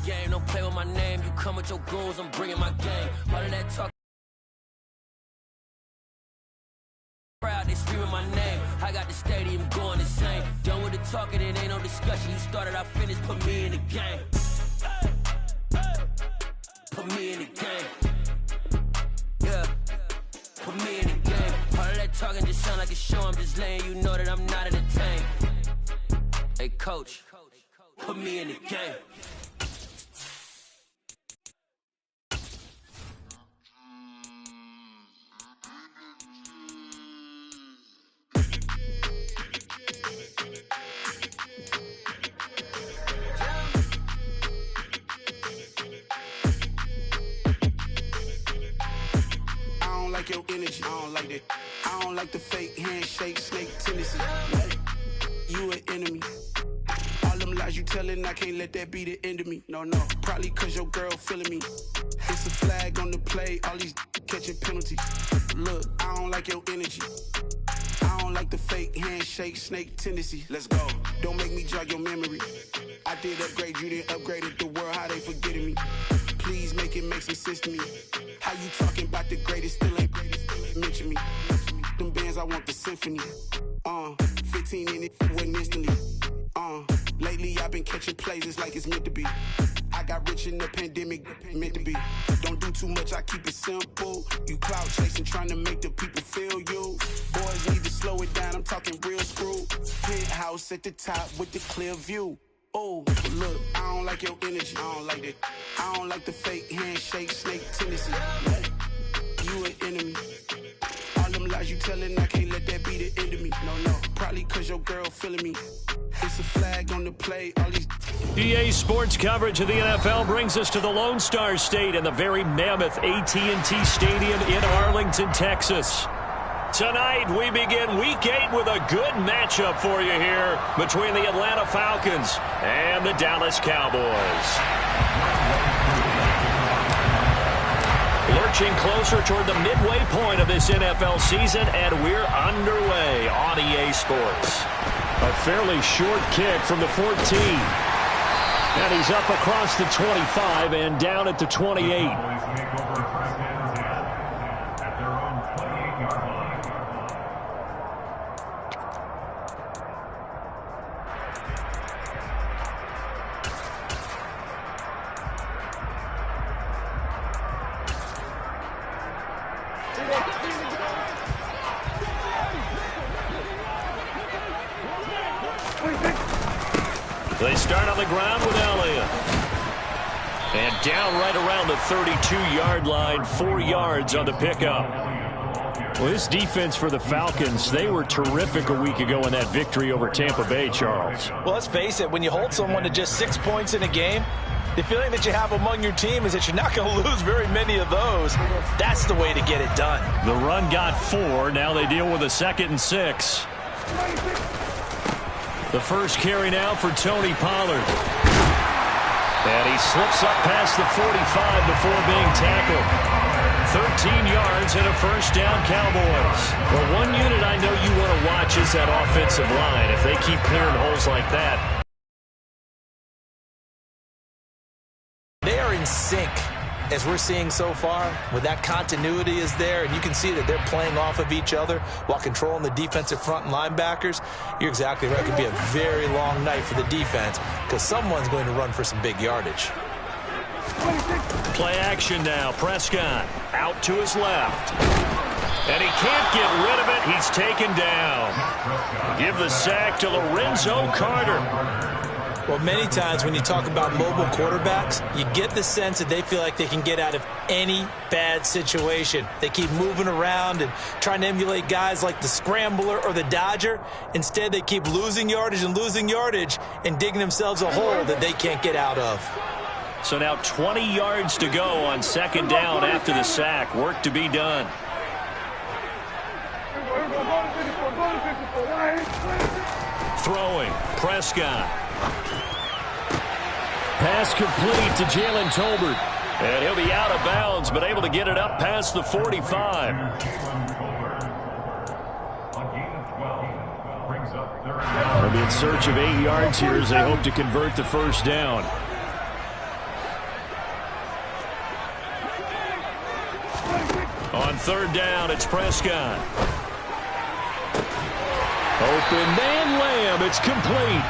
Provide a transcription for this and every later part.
game. Don't play with my name. You come with your goons, I'm bringing my game. All of that talk. Crowd, they screaming my name. I got the stadium going insane. Done with the talking, it ain't no discussion. You started, I finished. Put me in the game. Put me in the game. Yeah. Put me in the game. All of that talking just sound like a show. I'm just letting you know that I'm not entertained. Hey, coach, put me in the game. Like your energy, I don't like that. I don't like the fake handshake, snake tendency. You an enemy. All them lies you telling, I can't let that be the end of me. No, probably cause your girl feeling me. It's a flag on the play, all these catching penalties. Look, I don't like your energy. I don't like the fake handshake, snake tendency. Let's go. Don't make me jog your memory. I did upgrade, you didn't upgrade it. The world, how they forgetting me. Please make it make some sense to me. How you talking about the greatest, still ain't mention me. Them bands, I want the symphony. 15 in it, went instantly. Lately I've been catching plays, it's like it's meant to be. I got rich in the pandemic, meant to be. Don't do too much, I keep it simple. You cloud chasing, trying to make the people feel you. Boys need to slow it down, I'm talking real screw. Penthouse at the top with the clear view. Oh, look, I don't like your energy. I don't like that. I don't like the fake handshake, snake tendency. You an enemy. All them lies you telling, I can't let that be the end of me. No, probably cause your girl feeling me. It's a flag on the play, all these... EA Sports coverage of the NFL brings us to the Lone Star State and the very mammoth AT&T Stadium in Arlington, Texas. Tonight, we begin Week 8 with a good matchup for you here between the Atlanta Falcons and the Dallas Cowboys. Lurching closer toward the midway point of this NFL season, and we're underway on EA Sports. A fairly short kick from the 14. And he's up across the 25 and down at the 28. They start on the ground with Elliott. And down right around the 32-yard line, 4 yards on the pickup. Well, this defense for the Falcons, they were terrific a week ago in that victory over Tampa Bay, Charles. Well, let's face it, when you hold someone to just 6 points in a game, the feeling that you have among your team is that you're not going to lose very many of those. That's the way to get it done. The run got 4. Now they deal with a 2nd and 6. The first carry now for Tony Pollard. And he slips up past the 45 before being tackled. 13 yards and a first down, Cowboys. Well, one unit I know you want to watch is that offensive line. If they keep clearing holes like that. They are in sync, as we're seeing so far, when that continuity is there, and you can see that they're playing off of each other while controlling the defensive front and linebackers. You're exactly right. It could be a very long night for the defense because someone's going to run for some big yardage. Play action now. Prescott out to his left. And he can't get rid of it. He's taken down. Give the sack to Lorenzo Carter. Well, many times when you talk about mobile quarterbacks, you get the sense that they feel like they can get out of any bad situation. They keep moving around and trying to emulate guys like the Scrambler or the Dodger. Instead, they keep losing yardage and digging themselves a hole that they can't get out of. So now 20 yards to go on 2nd down after the sack. Work to be done. Throwing, Prescott. Pass complete to Jalen Tolbert. And he'll be out of bounds, but able to get it up past the 45. They'll be in search of 8 yards here as they hope to convert the first down. On third down, it's Prescott. Open man Lamb. It's complete.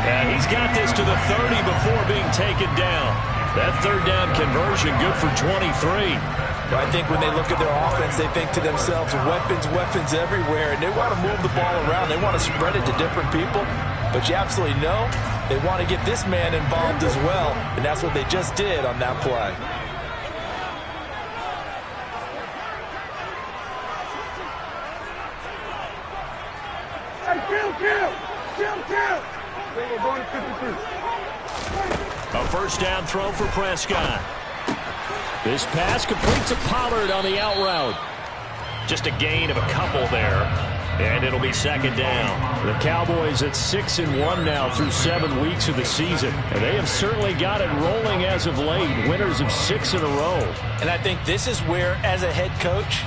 And he's got this to the 30 before being taken down. That third down conversion good for 23. I think when they look at their offense, they think to themselves, weapons everywhere, and they want to move the ball around. They want to spread it to different people. But you absolutely know they want to get this man involved as well, and that's what they just did on that play. A first down throw for Prescott. This pass complete to Pollard on the out route. Just a gain of a couple there. And it'll be second down. The Cowboys at 6-1 now through 7 weeks of the season. And they have certainly got it rolling as of late. Winners of 6 in a row. And I think this is where, as a head coach,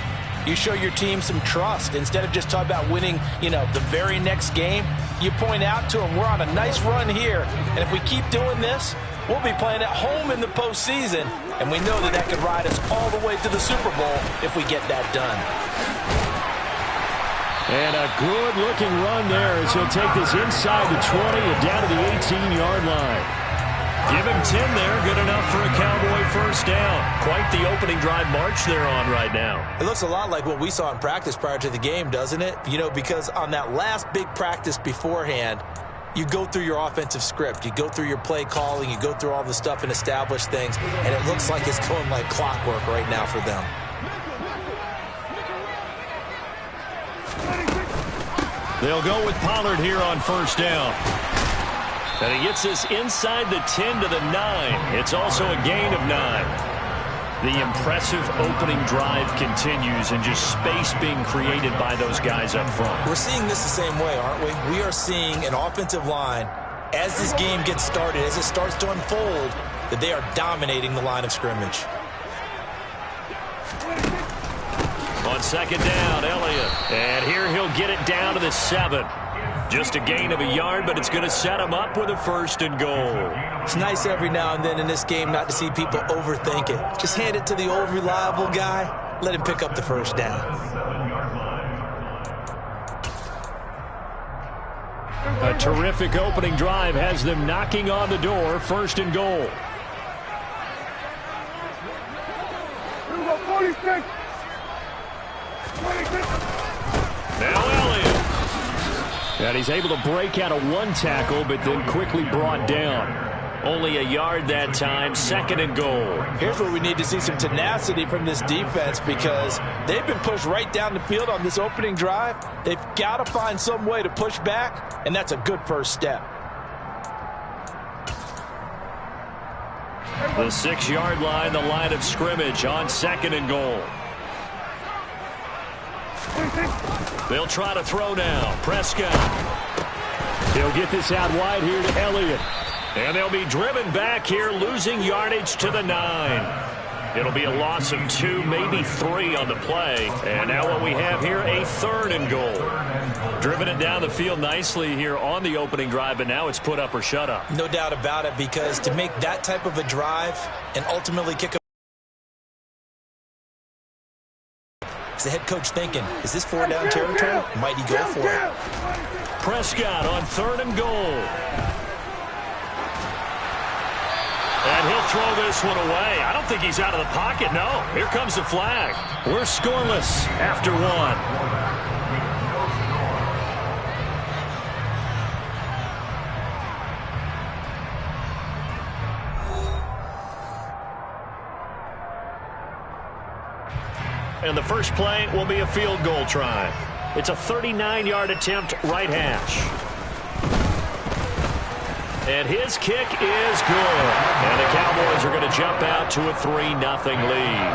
you show your team some trust. Instead of just talking about winning, the very next game, you point out to them, we're on a nice run here. And if we keep doing this, we'll be playing at home in the postseason. And we know that could ride us all the way to the Super Bowl if we get that done. And a good-looking run there as he'll take this inside the 20 and down to the 18-yard line. Give him 10 there, good enough for a Cowboy first down. Quite the opening drive march they're on right now. It looks a lot like what we saw in practice prior to the game, doesn't it? Because on that last big practice beforehand, you go through your offensive script. You go through your play calling. You go through all the stuff and establish things. And it looks like it's going like clockwork right now for them. They'll go with Pollard here on first down. And he gets this inside the 10 to the 9. It's also a gain of 9. The impressive opening drive continues and just space being created by those guys up front. We're seeing this the same way, aren't we? We are seeing an offensive line, as this game gets started, as it starts to unfold, that they are dominating the line of scrimmage. On second down, Elliott. And here he'll get it down to the 7. Just a gain of a yard, but it's going to set him up with a first and goal. It's nice every now and then in this game not to see people overthink it. Just hand it to the old reliable guy. Let him pick up the first down. A terrific opening drive has them knocking on the door. First and goal. Now Elliott. And he's able to break out of one tackle, but then quickly brought down. Only a yard that time, second and goal. Here's where we need to see some tenacity from this defense because they've been pushed right down the field on this opening drive. They've got to find some way to push back, and that's a good first step. The 6-yard line, the line of scrimmage on second and goal. They'll try to throw now. Prescott. He'll get this out wide here to Elliott. And they'll be driven back here, losing yardage to the 9. It'll be a loss of 2, maybe 3 on the play. And now what we have here, a third and goal. Driven it down the field nicely here on the opening drive, but now it's put up or shut up. No doubt about it, because to make that type of a drive and ultimately kick a the head coach thinking, is this 4-down territory? Might he go for it? Prescott on third and goal. And he'll throw this one away. I don't think he's out of the pocket, no. Here comes the flag. We're scoreless after 1. And the first play will be a field goal try. It's a 39-yard attempt, right hash. And his kick is good. And the Cowboys are going to jump out to a 3-0 lead.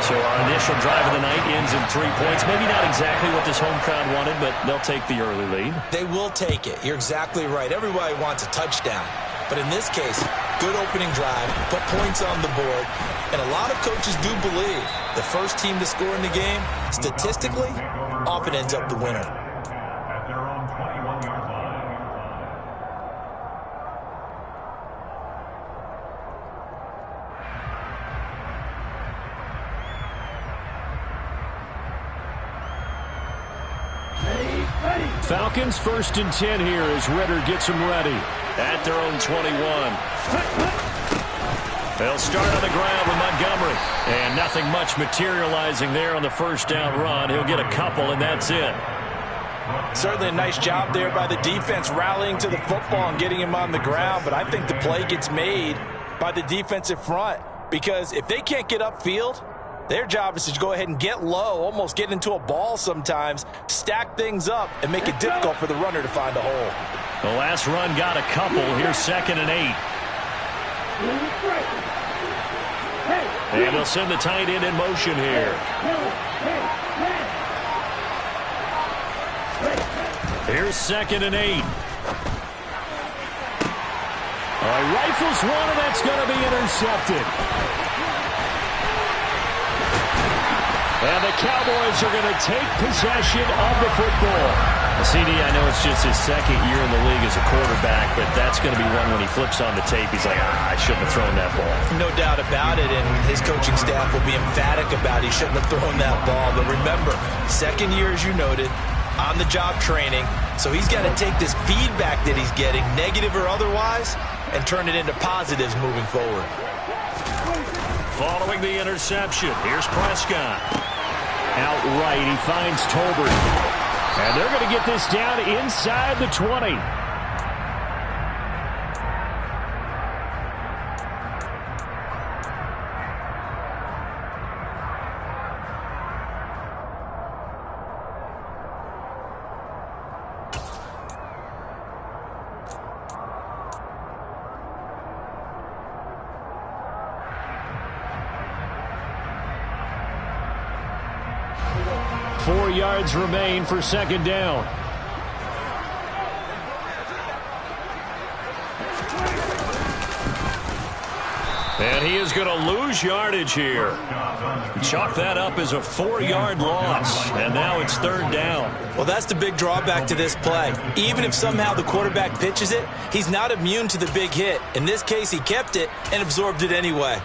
So our initial drive of the night ends in 3 points. Maybe not exactly what this home crowd wanted, but they'll take the early lead. They will take it. You're exactly right. Everybody wants a touchdown. But in this case, good opening drive, put points on the board. And a lot of coaches do believe the first team to score in the game, statistically, often ends up the winner. Falcons 1st and 10 here as Ridder gets them ready at their own 21. They'll start on the ground with Montgomery. And nothing much materializing there on the first down run. He'll get a couple, and that's it. Certainly a nice job there by the defense rallying to the football and getting him on the ground. But I think the play gets made by the defensive front. Because if they can't get upfield, their job is to go ahead and get low, almost get into a ball sometimes, stack things up, and make it difficult for the runner to find a hole. The last run got a couple. Here's 2nd and 8. And they'll send the tight end in motion here. Here's 2nd and 8. All right, rifles one, and that's going to be intercepted. And the Cowboys are going to take possession of the football. CD, I know it's just his 2nd year in the league as a quarterback, but that's going to be one when he flips on the tape, he's like, I shouldn't have thrown that ball. No doubt about it, and his coaching staff will be emphatic about he shouldn't have thrown that ball. But remember, 2nd year, as you noted, on-the-job training, so he's got to take this feedback that he's getting, negative or otherwise, and turn it into positives moving forward. Following the interception, here's Prescott. Outright, he finds Tolbert. And they're going to get this down inside the 20. Four yards remain for 2nd down. And he is going to lose yardage here. Chalk that up as a 4-yard loss. And now it's 3rd down. Well, that's the big drawback to this play. Even if somehow the quarterback pitches it, he's not immune to the big hit. In this case, he kept it and absorbed it anyway.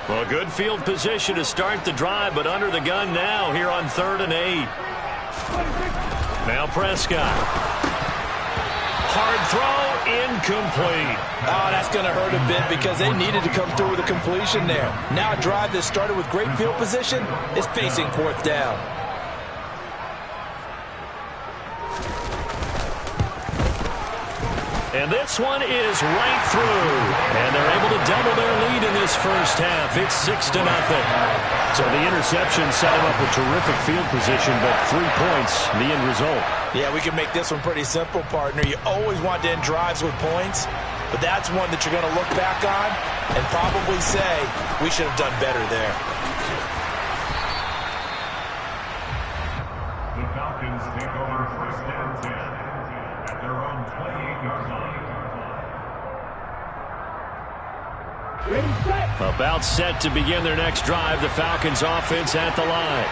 Well, good field position to start the drive, but under the gun now here on 3rd and 8. Now Prescott. Hard throw, incomplete. Oh, that's going to hurt a bit because they needed to come through with a completion there. Now a drive that started with great field position is facing 4th down. And this one is right through. And they're able to double their lead in this first half. It's 6-0. So the interception set him up with terrific field position, but 3 points, the end result. Yeah, we can make this one pretty simple, partner. You always want to end drives with points, but that's one that you're going to look back on and probably say, we should have done better there. The Falcons take over 1st and 10 at their own 28-yard line. About set to begin their next drive. The Falcons offense at the line.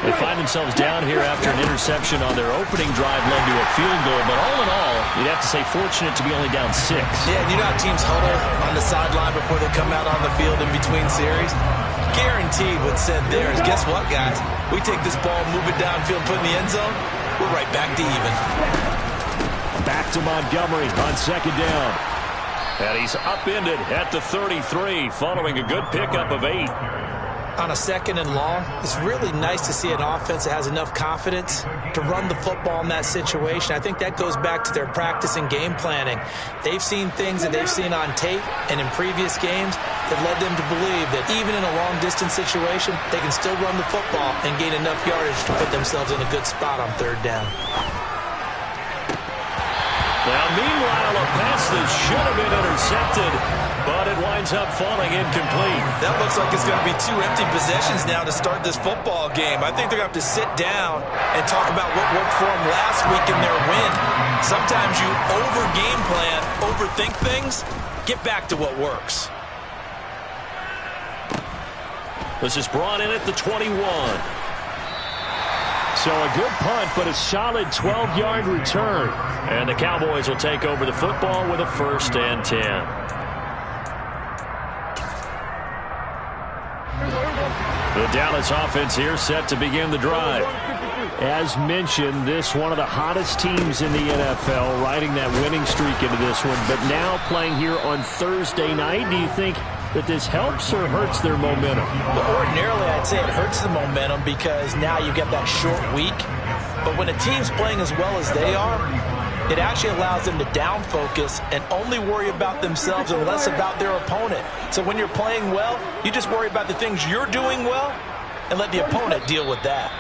They find themselves down here after an interception on their opening drive led to a field goal. But all in all, you'd have to say fortunate to be only down 6. Yeah, you know how teams huddle on the sideline before they come out on the field in between series? Guaranteed what's said there is, guess what, guys? We take this ball, move it downfield, put it in the end zone, we're right back to even. Back to Montgomery on 2nd down. And he's upended at the 33 following a good pickup of 8. On a 2nd and long, it's really nice to see an offense that has enough confidence to run the football in that situation. I think that goes back to their practice and game planning. They've seen things that they've seen on tape and in previous games that led them to believe that even in a long-distance situation, they can still run the football and gain enough yardage to put themselves in a good spot on 3rd down. Now, meanwhile, a pass that should have been intercepted, but it winds up falling incomplete. That looks like it's going to be 2 empty possessions now to start this football game. I think they're going to have to sit down and talk about what worked for them last week in their win. Sometimes you over-game plan, overthink things, get back to what works. This is brought in at the 21. So a good punt, but a solid 12-yard return. And the Cowboys will take over the football with a 1st and 10. The Dallas offense here set to begin the drive. As mentioned, this one of the hottest teams in the NFL, riding that winning streak into this one, but now playing here on Thursday night. Do you think that this helps or hurts their momentum? Well, ordinarily, I'd say it hurts the momentum because now you get that short week. But when a team's playing as well as they are, it actually allows them to down focus and only worry about themselves and less about their opponent. So when you're playing well, you just worry about the things you're doing well and let the opponent deal with that.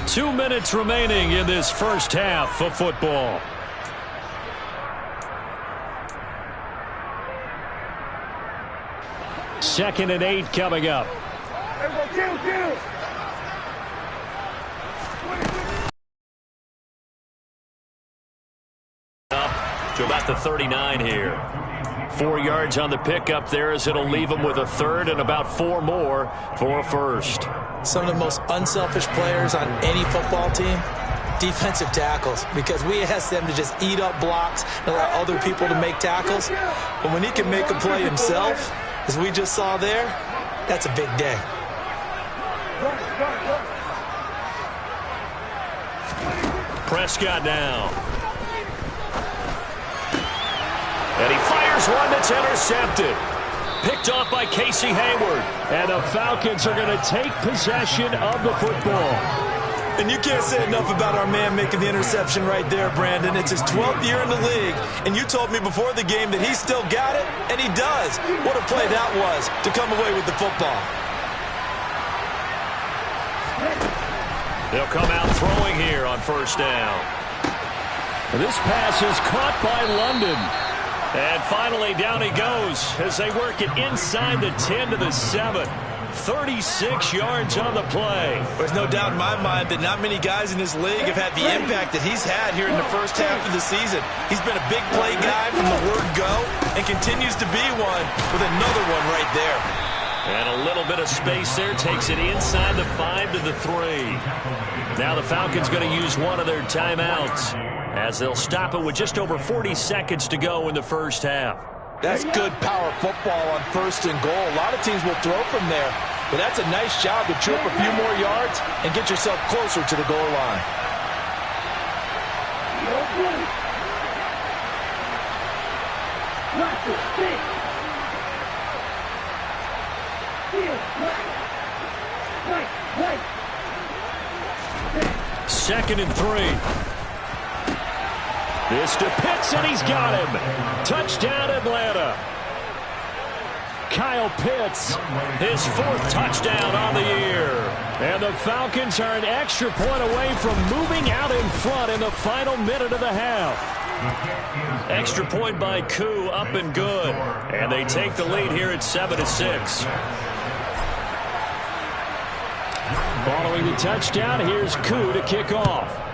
2 minutes remaining in this first half of football. Second and 8 coming up. Up to about the 39 here. 4 yards on the pickup there as it'll leave them with a third and about 4 more for a first. Some of the most unselfish players on any football team, defensive tackles, because we ask them to just eat up blocks and allow other people to make tackles. But when he can make a play himself, as we just saw there, that's a big day. Prescott now. And he fires one that's intercepted. Picked off by Casey Hayward. And the Falcons are going to take possession of the football. And you can't say enough about our man making the interception right there, Brandon. It's his 12th year in the league, and you told me before the game that he still got it, and he does. What a play that was to come away with the football. They'll come out throwing here on first down. This pass is caught by London. And finally, down he goes as they work it inside the 10 to the 7. 36 yards on the play. There's no doubt in my mind that not many guys in this league have had the impact that he's had here in the first half of the season. He's been a big play guy from the word go and continues to be one with another one right there. And a little bit of space there takes it inside the 5 to the 3. Now the Falcons going to use one of their timeouts as they'll stop it with just over 40 seconds to go in the first half. That's good power football on first and goal. A lot of teams will throw from there, but that's a nice job to trip a few more yards and get yourself closer to the goal line. Second and 3. This to Pitts, and he's got him. Touchdown, Atlanta. Kyle Pitts, his 4th touchdown on the year. And the Falcons are an extra point away from moving out in front in the final minute of the half. Extra point by Koo, up and good. And they take the lead here at 7-6. Following the touchdown, here's Koo to kick off.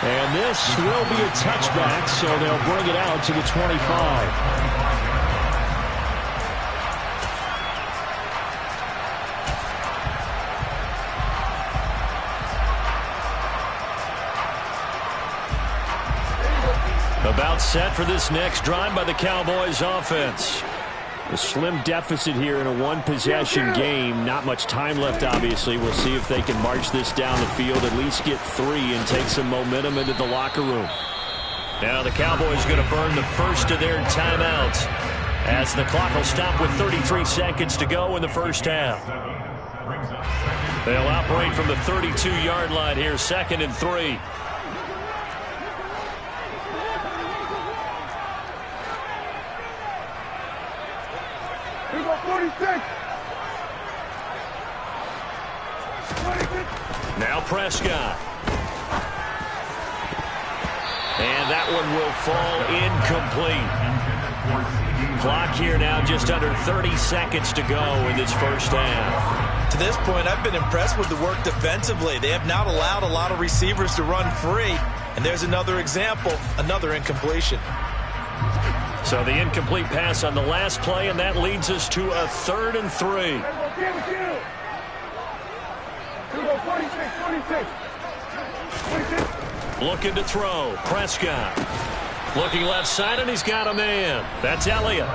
And this will be a touchback, so they'll bring it out to the 25. About set for this next drive by the Cowboys offense. A slim deficit here in a one-possession game. Not much time left, obviously. We'll see if they can march this down the field, at least get 3 and take some momentum into the locker room. Now the Cowboys going to burn the first of their timeouts as the clock will stop with 33 seconds to go in the first half. They'll operate from the 32-yard line here, 2nd and 3. Now Prescott. And that one will fall incomplete. Clock here now just under 30 seconds to go in this first half. To this point, I've been impressed with the work defensively. They have not allowed a lot of receivers to run free. And there's another example, another incompletion. So the incomplete pass on the last play, and that leads us to a 3rd and 3. Looking to throw. Prescott. Looking left side, and he's got a man. That's Elliott.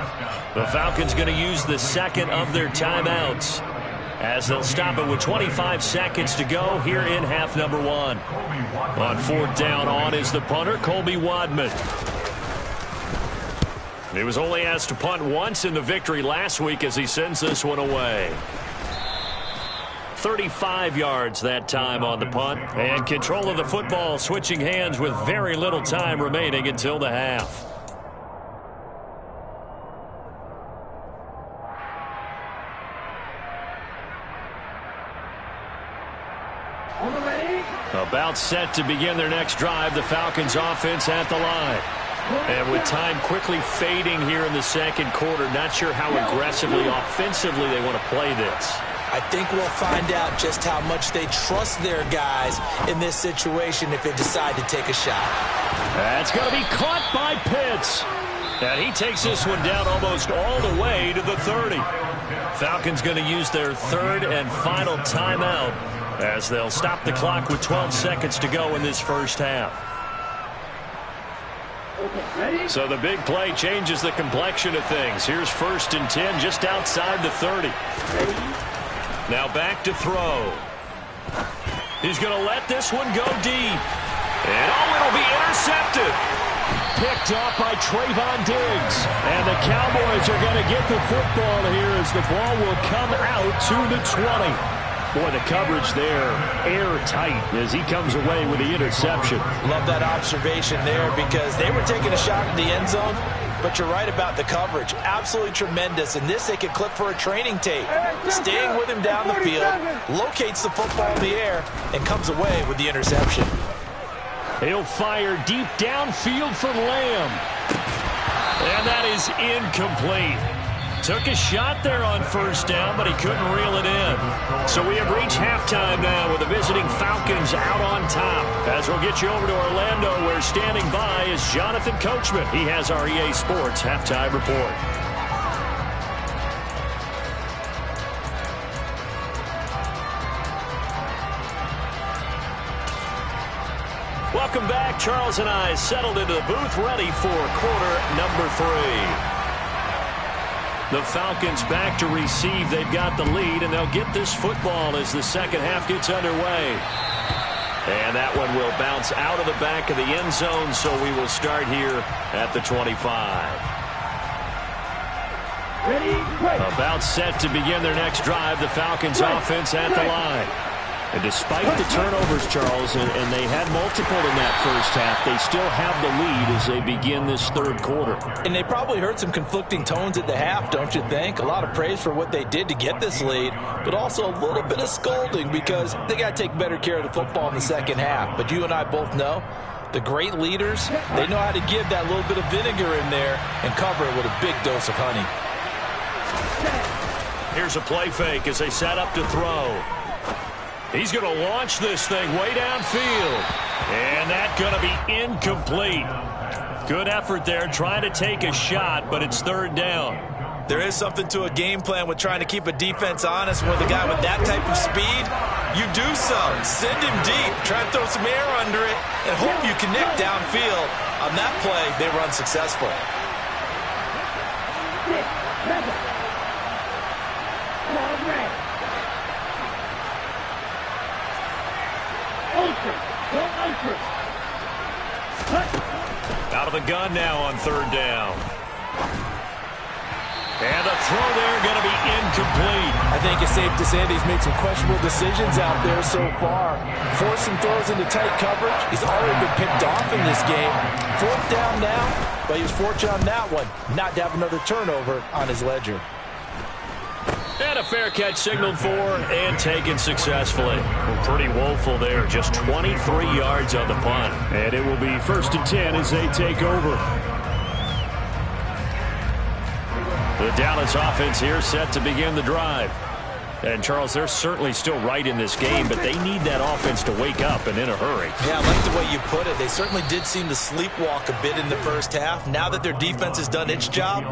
The Falcons going to use the second of their timeouts as they'll stop it with 25 seconds to go here in half number 1. On 4th down, on is the punter, Colby Wadman. He was only asked to punt once in the victory last week as he sends this one away. 35 yards that time on the punt. And control of the football switching hands with very little time remaining until the half. About set to begin their next drive, the Falcons offense at the line. And with time quickly fading here in the second quarter, not sure how aggressively, offensively they want to play this. I think we'll find out just how much they trust their guys in this situation if they decide to take a shot. That's going to be caught by Pitts. And he takes this one down almost all the way to the 30. Falcons going to use their third and final timeout as they'll stop the clock with 12 seconds to go in this first half. So the big play changes the complexion of things. Here's 1st and 10 just outside the 30. Now back to throw. He's going to let this one go deep. And it'll be intercepted. Picked off by Trayvon Diggs. And the Cowboys are going to get the football here as the ball will come out to the 20. Boy, the coverage there, airtight as he comes away with the interception. Love that observation there because they were taking a shot at the end zone, but you're right about the coverage. Absolutely tremendous. And this they could clip for a training tape. Staying with him down the field, locates the football in the air, and comes away with the interception. He'll fire deep downfield for Lamb. And that is incomplete. Took a shot there on 1st down, but he couldn't reel it in. So we have reached halftime now with the visiting Falcons out on top. As we'll get you over to Orlando, where standing by is Jonathan Coachman. He has our EA Sports Halftime Report. Welcome back. Charles and I settled into the booth, ready for quarter number 3. The Falcons back to receive. They've got the lead, and they'll get this football as the second half gets underway. And that one will bounce out of the back of the end zone, so we will start here at the 25. About set to begin their next drive, the Falcons offense at the line. And despite the turnovers, Charles, and they had multiple in that first half, they still have the lead as they begin this third quarter. And they probably heard some conflicting tones at the half, don't you think? A lot of praise for what they did to get this lead, but also a little bit of scolding because they got to take better care of the football in the second half. But you and I both know the great leaders, they know how to give that little bit of vinegar in there and cover it with a big dose of honey. Here's a play fake as they set up to throw. He's going to launch this thing way downfield. And that's going to be incomplete. Good effort there trying to take a shot, but it's 3rd down. There is something to a game plan with trying to keep a defense honest with a guy with that type of speed. You do so. Send him deep. Try and throw some air under it and hope you connect downfield. On that play, they run successful. Out of the gun now on 3rd down. And the throw there going to be incomplete. I think it's safe to say that he's made some questionable decisions out there so far. Forced some throws into tight coverage. He's already been picked off in this game. 4th down now, but he was fortunate on that one not to have another turnover on his ledger. And a fair catch signaled for and taken successfully. Well, pretty woeful there. Just 23 yards on the punt. And it will be 1st and 10 as they take over. The Dallas offense here set to begin the drive. And, Charles, they're certainly still right in this game, but they need that offense to wake up and in a hurry. Yeah, I like the way you put it. They certainly did seem to sleepwalk a bit in the first half. Now that their defense has done its job,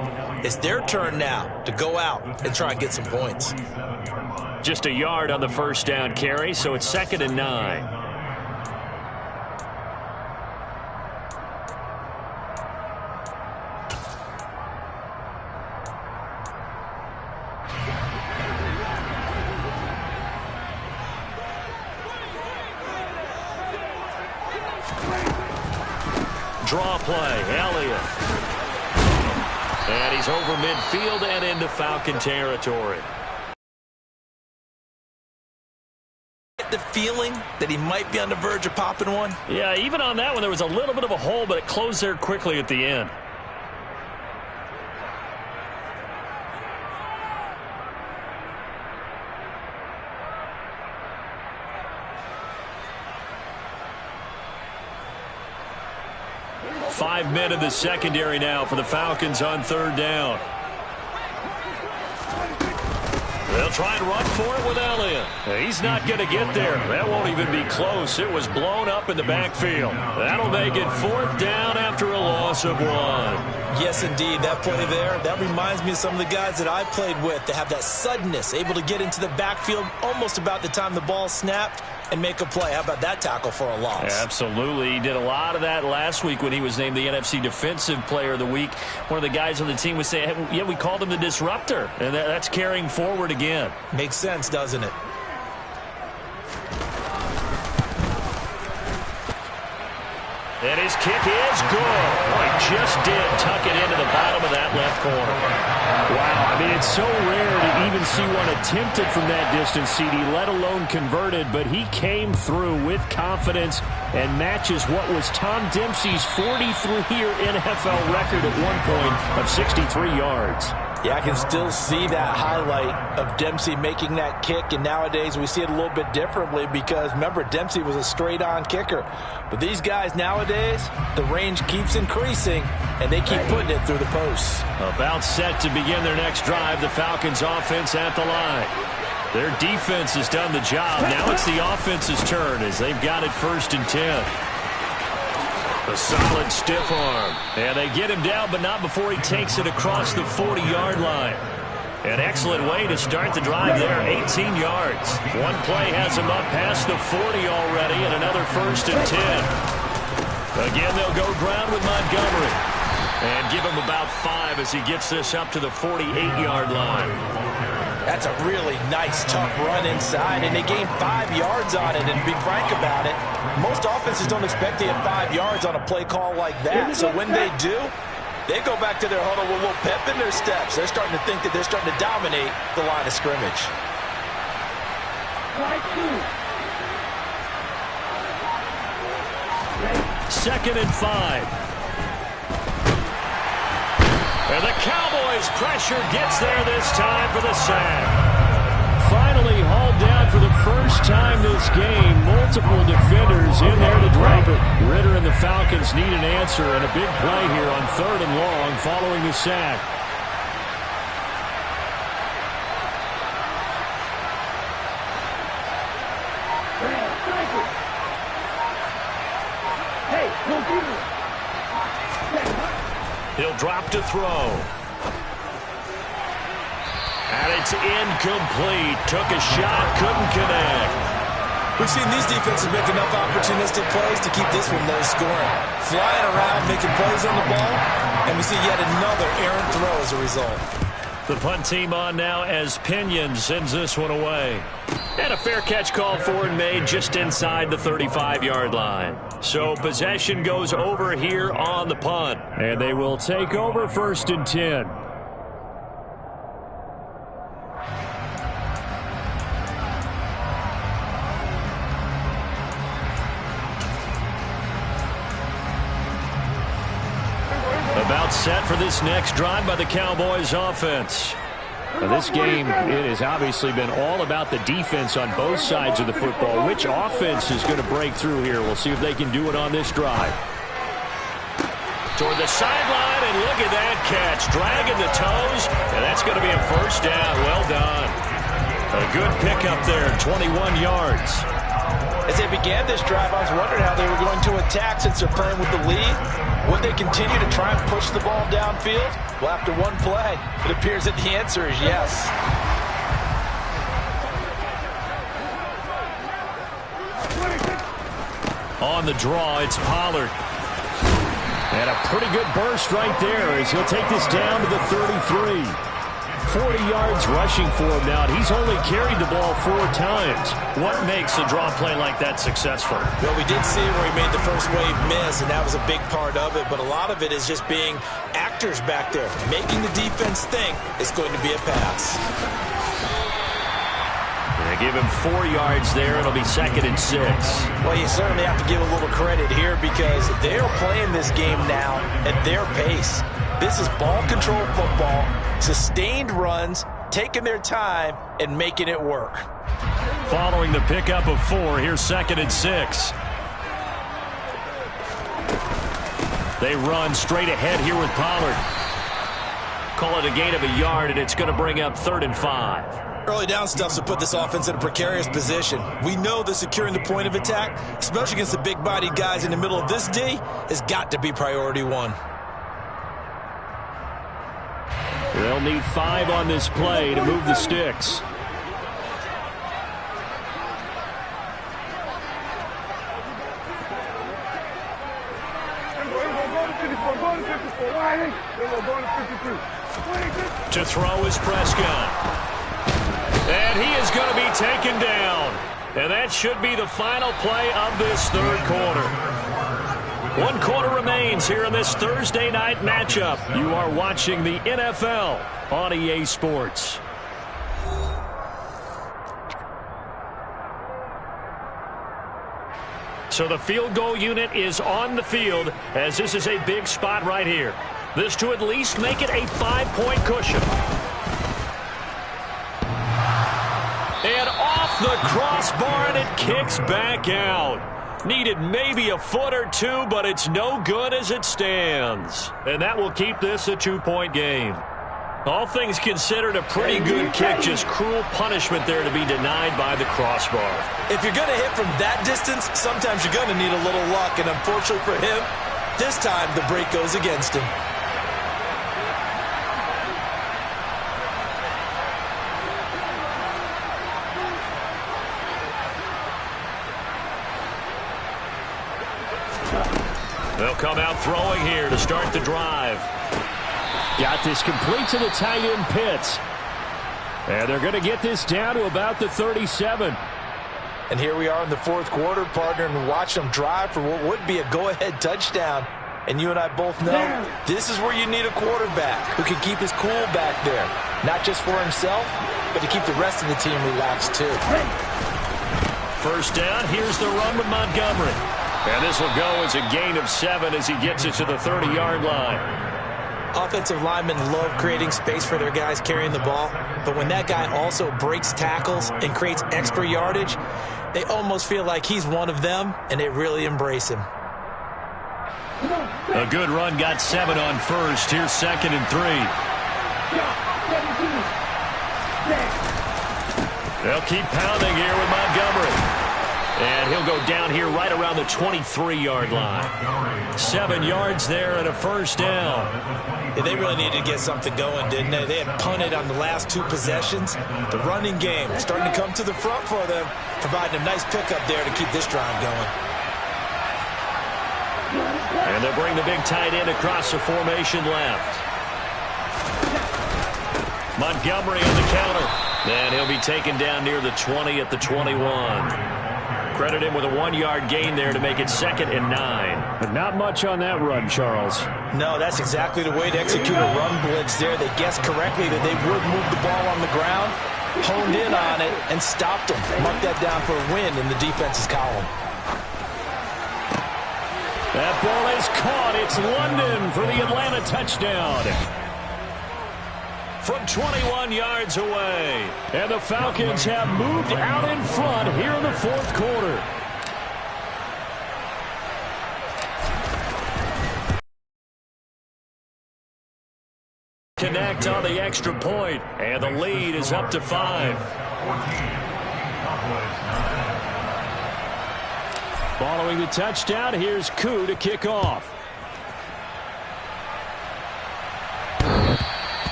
it's their turn now to go out and try and get some points. Just a yard on the 1st down carry, so it's 2nd and 9. draw play. Elliott. And he's over midfield and into Falcon territory. The feeling that he might be on the verge of popping one? Yeah, even on that one, there was a little bit of a hole, but it closed there quickly at the end. Five men in the secondary now for the Falcons on third down. They'll try and run for it with Elliott. He's not going to get there. That won't even be close. It was blown up in the backfield. That'll make it fourth down after a loss of 1. Yes, indeed. That play there, that reminds me of some of the guys that I played with that have that suddenness, able to get into the backfield almost about the time the ball snapped and make a play. How about that tackle for a loss? Yeah, absolutely. He did a lot of that last week when he was named the NFC Defensive Player of the Week. One of the guys on the team was saying, hey, yeah, we called him the disruptor, and that's carrying forward again. Makes sense, doesn't it? And his kick is good. Oh, he just did tuck it into the bottom of that left corner. Wow, I mean, it's so rare to even see one attempted from that distance, CD, let alone converted, but he came through with confidence and matches what was Tom Dempsey's 43-year NFL record at one point of 63 yards. Yeah, I can still see that highlight of Dempsey making that kick, and nowadays we see it a little bit differently because, remember, Dempsey was a straight-on kicker. But these guys nowadays, the range keeps increasing, and they keep putting it through the posts. About set to begin their next drive, the Falcons offense at the line. Their defense has done the job. Now it's the offense's turn as they've got it 1st and 10. A solid stiff arm. And they get him down, but not before he takes it across the 40-yard line. An excellent way to start the drive there, 18 yards. One play has him up past the 40 already, and another 1st and 10. Again, they'll go ground with Montgomery. And give him about 5 as he gets this up to the 48-yard line. That's a really nice, tough run inside, and they gained 5 yards on it. And to be frank about it, most offenses don't expect to get 5 yards on a play call like that. So when they do, they go back to their huddle with a little pep in their steps. They're starting to think that they're starting to dominate the line of scrimmage. Second and 5. And the Cowboys' pressure gets there this time for the sack. Finally hauled down for the first time this game. Multiple defenders in there to drop it. Ritter and the Falcons need an answer, and a big play here on 3rd and long following the sack. He'll drop to throw. And it's incomplete. Took a shot, couldn't connect. We've seen these defenses make enough opportunistic plays to keep this one low scoring. Flying around, making plays on the ball, and we see yet another errant throw as a result. The punt team on now as Pinion sends this one away. And a fair catch called for and made just inside the 35-yard line. So possession goes over here on the punt. And they will take over 1st and 10. About set for this next drive by the Cowboys offense. Now this game, it has obviously been all about the defense on both sides of the football. Which offense is going to break through here? We'll see if they can do it on this drive. Toward the sideline, and look at that catch. Dragging the toes, and that's going to be a 1st down. Well done. A good pickup there, 21 yards. As they began this drive, I was wondering how they were going to attack since they're playing with the lead. Would they continue to try and push the ball downfield? Well, after one play, it appears that the answer is yes. On the draw, it's Pollard. And a pretty good burst right there as he'll take this down to the 33. 40 yards rushing for him now, and he's only carried the ball 4 times. What makes a draw play like that successful? Well, we did see where he made the first wave miss, and that was a big part of it, but a lot of it is just being actors back there, making the defense think it's going to be a pass. They give him 4 yards there. It'll be 2nd and 6. Well, you certainly have to give a little credit here because they're playing this game now at their pace. This is ball control football, sustained runs, taking their time, and making it work. Following the pickup of 4, here's 2nd and 6. They run straight ahead here with Pollard. Call it a gain of a yard, and it's going to bring up 3rd and 5. Early down stuff to put this offense in a precarious position. We know that securing the point of attack, especially against the big-bodied guys in the middle of this D, has got to be priority 1. They'll need 5 on this play to move the sticks. To throw is Prescott. And he is going to be taken down. And that should be the final play of this 3rd quarter. 1 quarter remains here in this Thursday night matchup. You are watching the NFL on EA Sports. So the field goal unit is on the field as this is a big spot right here. This to at least make it a 5-point cushion. And off the crossbar, and it kicks back out. Needed maybe a foot or 2, but it's no good as it stands. And that will keep this a 2-point game. All things considered, a pretty good kick. Just cruel punishment there to be denied by the crossbar. If you're going to hit from that distance, sometimes you're going to need a little luck. And unfortunately for him, this time the break goes against him. They'll come out throwing here to start the drive. Got this complete to the tight end Pitts. And they're going to get this down to about the 37. And here we are in the 4th quarter, partner, and watch them drive for what would be a go-ahead touchdown. And you and I both know this is where you need a quarterback who can keep his cool back there. Not just for himself, but to keep the rest of the team relaxed too. First down, here's the run with Montgomery. And this will go as a gain of 7 as he gets it to the 30-yard line. Offensive linemen love creating space for their guys carrying the ball, but when that guy also breaks tackles and creates extra yardage, they almost feel like he's one of them, and they really embrace him. A good run, got 7 on first. Here's 2nd and 3. They'll keep pounding here with Montgomery. And he'll go down here right around the 23-yard line. 7 yards there and a first down. Yeah, they really needed to get something going, didn't they? They had punted on the last 2 possessions. The running game starting to come to the front for them, providing a nice pickup there to keep this drive going. And they'll bring the big tight end across the formation left. Montgomery on the counter. And he'll be taken down near the 20 at the 21. Credit him with a 1-yard gain there to make it 2nd and 9. But not much on that run, Charles. No, that's exactly the way to execute a run blitz there. They guessed correctly that they would move the ball on the ground, honed in on it, and stopped them. Mark that down for a win in the defense's column. That ball is caught. It's London for the Atlanta touchdown. From 21 yards away. And the Falcons have moved out in front here in the 4th quarter. Connect on the extra point, and the lead is up to 5. Following the touchdown, here's Koo to kick off.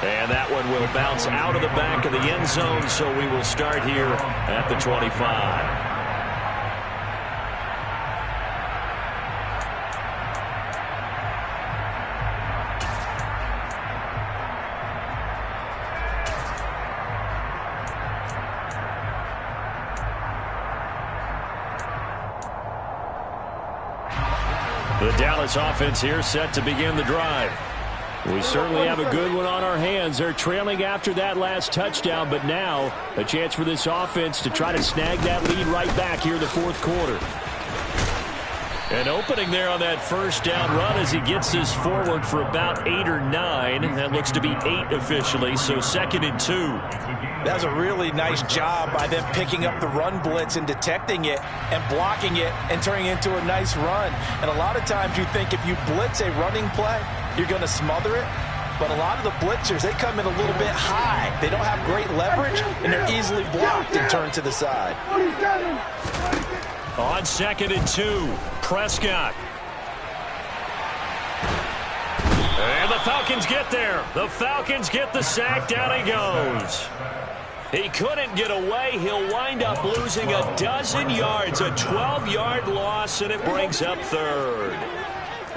And that one will bounce out of the back of the end zone, so we will start here at the 25. The Dallas offense here set to begin the drive. We certainly have a good one on our hands. They're trailing after that last touchdown, but now a chance for this offense to try to snag that lead right back here in the fourth quarter. An opening there on that first down run as he gets this forward for about 8 or 9. That looks to be 8 officially, so 2nd and 2. That was a really nice job by them picking up the run blitz and detecting it and blocking it and turning it into a nice run. And a lot of times you think if you blitz a running play, you're going to smother it. But a lot of the blitzers, they come in a little bit high. They don't have great leverage, and they're easily blocked and turned to the side. On 2nd and 2, Prescott. And the Falcons get there. The Falcons get the sack. Down he goes. He couldn't get away. He'll wind up losing a dozen yards, a 12-yard loss, and it brings up 3rd.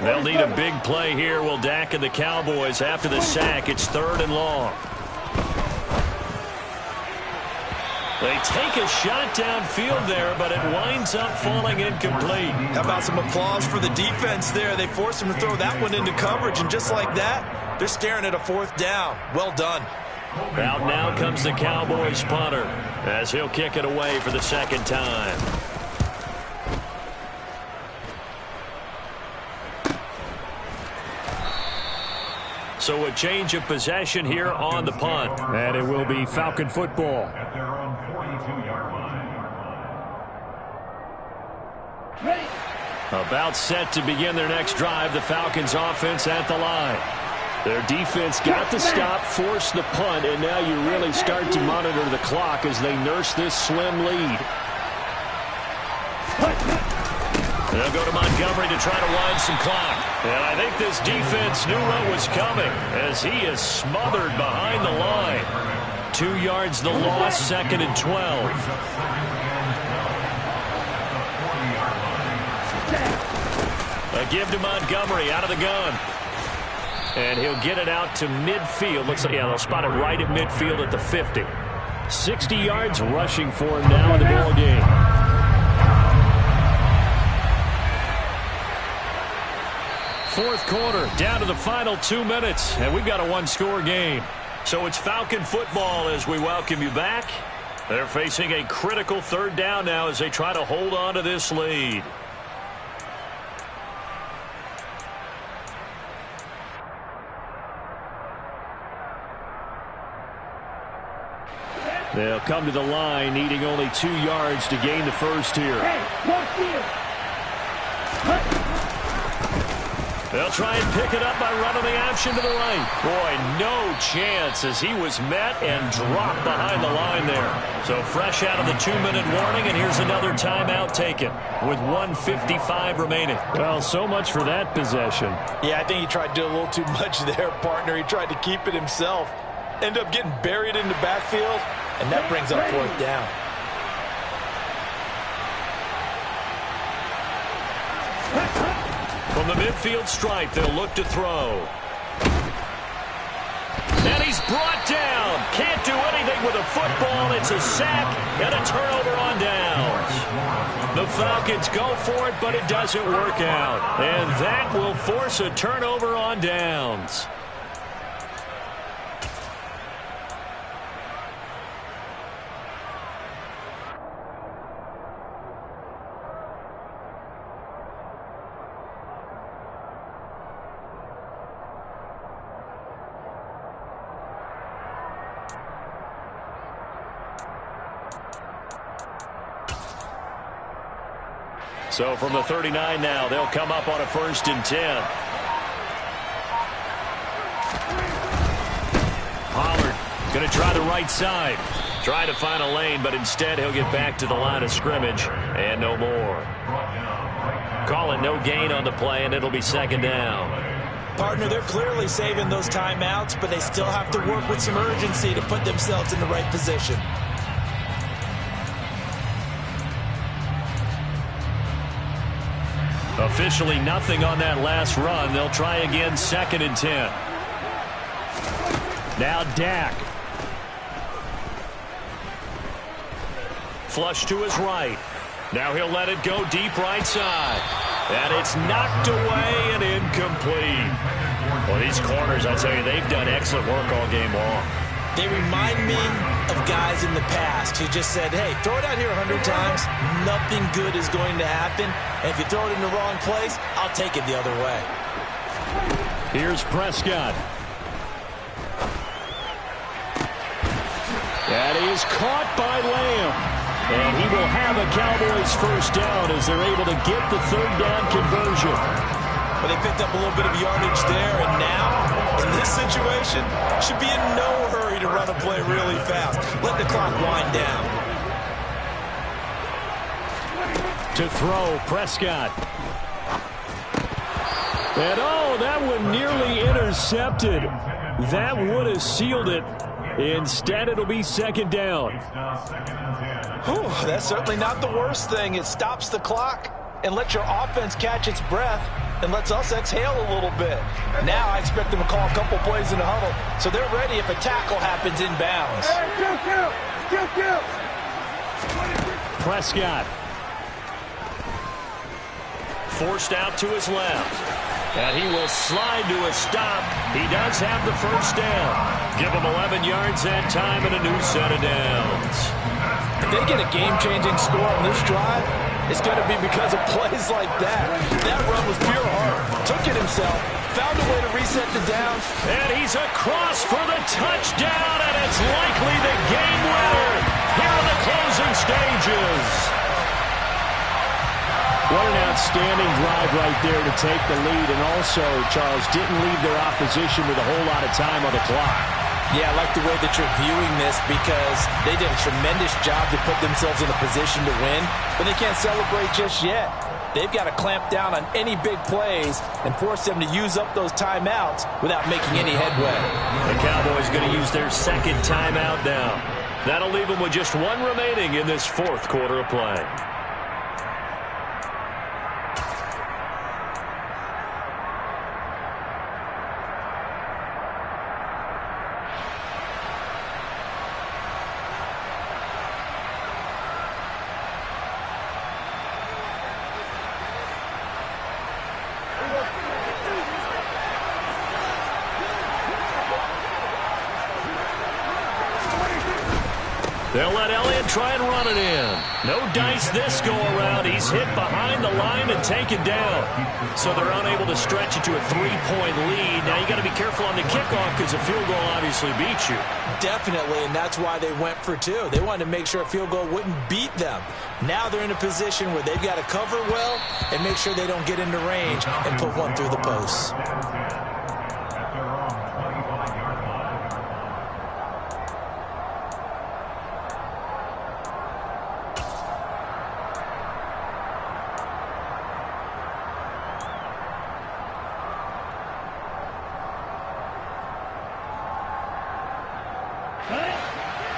They'll need a big play here, will Dak and the Cowboys. After the sack, it's 3rd and long. They take a shot downfield there, but it winds up falling incomplete. How about some applause for the defense there? They forced him to throw that one into coverage, and just like that, they're staring at a 4th down. Well done. Out now comes the Cowboys punter as he'll kick it away for the 2nd time. So a change of possession here on the punt. And it will be Falcon football. At their own 42-yard line. About set to begin their next drive, the Falcons offense at the line. Their defense got the stop, forced the punt, and now you really start to monitor the clock as they nurse this slim lead. They'll go to Montgomery to try to wind some clock. And I think this defense knew what was coming as he is smothered behind the line. 2 yards the loss, 2nd and 12. A give to Montgomery out of the gun. And he'll get it out to midfield. Looks like, yeah, they'll spot it right at midfield at the 50. 60 yards rushing for him now in the ball game. Fourth quarter, down to the final 2 minutes, and we've got a one-score game. So it's Falcon football as we welcome you back. They're facing a critical 3rd down now as they try to hold on to this lead. They'll come to the line, needing only 2 yards to gain the first here. They'll try and pick it up by running the option to the right. Boy, no chance as he was met and dropped behind the line there. So fresh out of the 2-minute warning, and here's another timeout taken with 1:55 remaining. Well, so much for that possession. Yeah, I think he tried to do a little too much there, partner. He tried to keep it himself. Ended up getting buried in the backfield, and that brings up 4th down. From the midfield stripe, they'll look to throw. And he's brought down. Can't do anything with a football. It's a sack and a turnover on downs. The Falcons go for it, but it doesn't work out. And that will force a turnover on downs. So from the 39 now, they'll come up on a 1st and 10. Pollard going to try the right side. Try to find a lane, but instead he'll get back to the line of scrimmage. And no more. Calling no gain on the play, and it'll be 2nd down. Partner, they're clearly saving those timeouts, but they still have to work with some urgency to put themselves in the right position. Officially nothing on that last run. They'll try again, 2nd and 10. Now Dak. Flush to his right. Now he'll let it go deep right side. And it's knocked away and incomplete. Well, these corners, I tell you, they've done excellent work all game long. They remind me of guys in the past who just said, hey, throw it out here 100 times, nothing good is going to happen. And if you throw it in the wrong place, I'll take it the other way. Here's Prescott. And he is caught by Lamb. And he will have a Cowboys first down as they're able to get the third down conversion. But they picked up a little bit of yardage there, and now, in this situation, should be in no hurry to run a play really fast. Let the clock wind down. To throw, Prescott. And oh, that one nearly intercepted. That would have sealed it. Instead, it'll be second down. Whew, that's certainly not the worst thing. It stops the clock and lets your offense catch its breath and lets us exhale a little bit. Now I expect them to call a couple plays in the huddle so they're ready if a tackle happens inbounds. Prescott. Forced out to his left. And he will slide to a stop. He does have the first down. Give him 11 yards that time and a new set of downs. If they get a game-changing score on this drive, it's going to be because of plays like that. That run was pure heart. Took it himself. Found a way to reset the downs. And he's across for the touchdown, and it's likely the game winner here in the closing stages. What an outstanding drive right there to take the lead, and also, Charles, didn't leave their opposition with a whole lot of time on the clock. Yeah, I like the way that you're viewing this because they did a tremendous job to put themselves in a position to win, but they can't celebrate just yet. They've got to clamp down on any big plays and force them to use up those timeouts without making any headway. The Cowboys going to use their second timeout now. That'll leave them with just one remaining in this fourth quarter of play. They'll let Elliott try and run it in. No dice this go-around. He's hit behind the line and taken down. So they're unable to stretch it to a 3-point lead. Now you got to be careful on the kickoff because a field goal obviously beats you. Definitely, and that's why they went for two. They wanted to make sure a field goal wouldn't beat them. Now they're in a position where they've got to cover well and make sure they don't get into range and put one through the posts.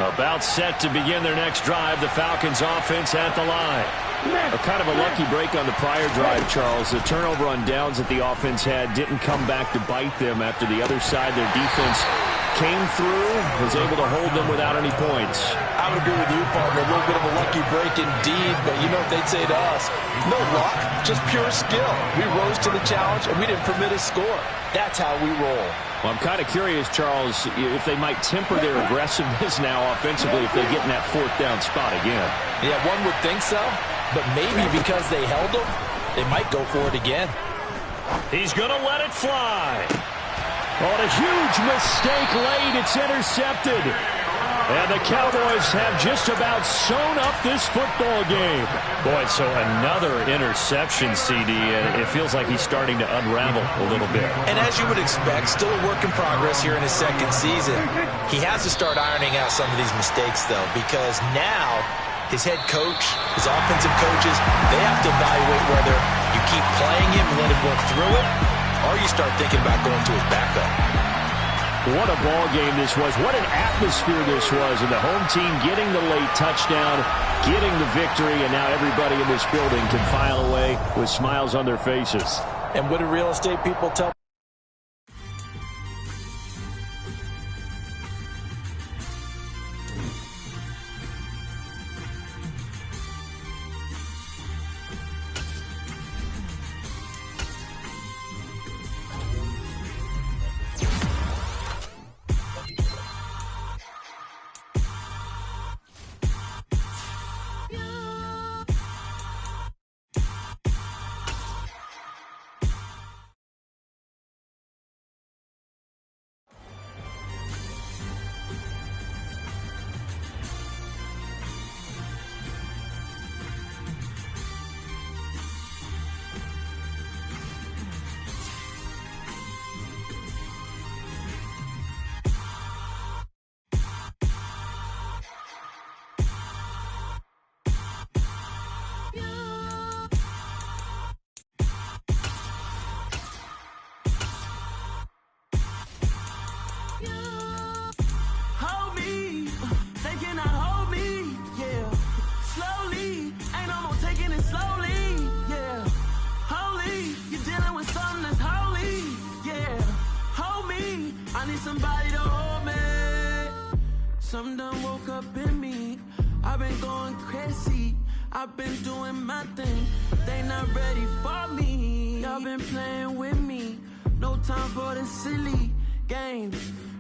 About set to begin their next drive, the Falcons offense at the line. A kind of a lucky break on the prior drive, Charles. The turnover on downs that the offense had didn't come back to bite them after the other side. Their defense came through, was able to hold them without any points. I would agree with you, partner. A little bit of a lucky break indeed, but you know what they'd say to us? No luck, just pure skill. We rose to the challenge, and we didn't permit a score. That's how we roll. Well, I'm kind of curious, Charles, if they might temper their aggressiveness now offensively if they get in that fourth down spot again. Yeah, one would think so, but maybe because they held them, they might go for it again. He's going to let it fly. On a huge mistake late, it's intercepted. And the Cowboys have just about sewn up this football game. Boy, so another interception, CD, and it feels like he's starting to unravel a little bit. And as you would expect, still a work in progress here in his second season. He has to start ironing out some of these mistakes, though, because now his head coach, his offensive coaches, they have to evaluate whether you keep playing him and let him work through it, or you start thinking about going to his backup. What a ball game this was. What an atmosphere this was. And the home team getting the late touchdown, getting the victory, and now everybody in this building can file away with smiles on their faces. And what do real estate people tell? I need somebody to hold me. Something done woke up in me. I've been going crazy. I've been doing my thing. They not ready for me. Y'all been playing with me. No time for the silly games.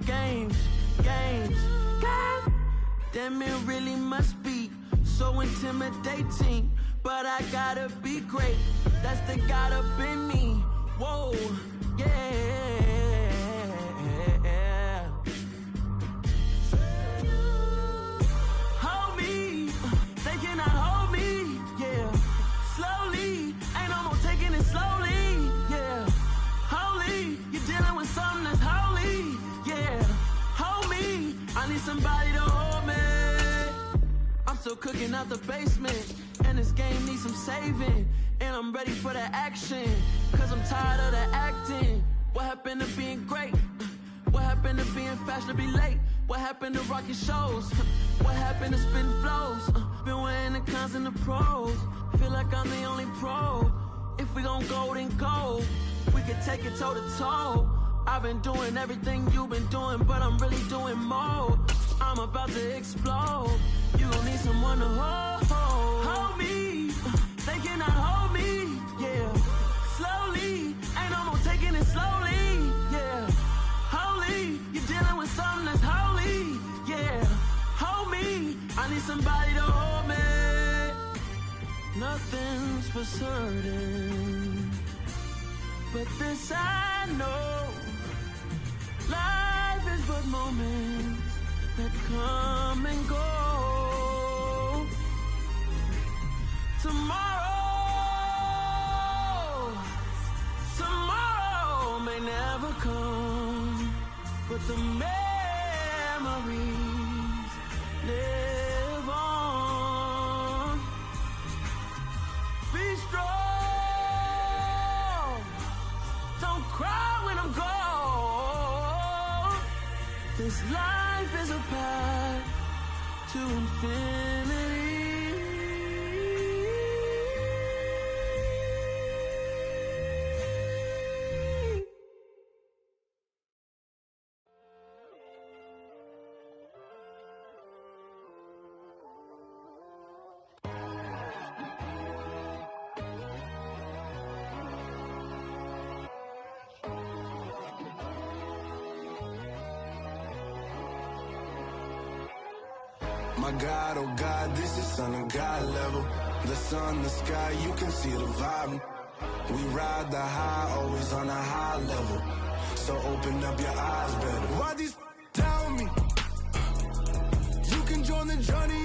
God damn, it really must be so intimidating. But I gotta be great. That's the God up in me. Whoa, yeah. Hold me, they cannot hold me, yeah. Slowly, ain't no more taking it slowly, yeah. Holy, you're dealing with something that's holy, yeah. Hold me, I need somebody to hold me. I'm still cooking out the basement, and this game needs some saving. And I'm ready for the action, cause I'm tired of the acting. What happened to being great? What happened to being fashionably late? What happened to rocking shows? What happened to spitting flows? Been weighing the cons and the pros. Feel like I'm the only pro. If we gon' go, then go. We can take it toe to toe. I've been doing everything you've been doing, but I'm really doing more. I'm about to explode. You gon' need someone to hold me. They cannot hold me, yeah. Slowly, ain't no more taking it slowly, yeah. Holy, you're dealing with something that's holy, yeah. Hold me, I need somebody to hold me. Nothing's for certain, but this I know. Life is but moments that come and go. Tomorrow may never come, but the memories live on. Be strong, don't cry when I'm gone. This life is a path to infinity. My God, oh God, this is Son of God level. The sun, the sky, you can see the vibe. We ride the high, always on a high level. So open up your eyes better. Why these tell me? You can join the journey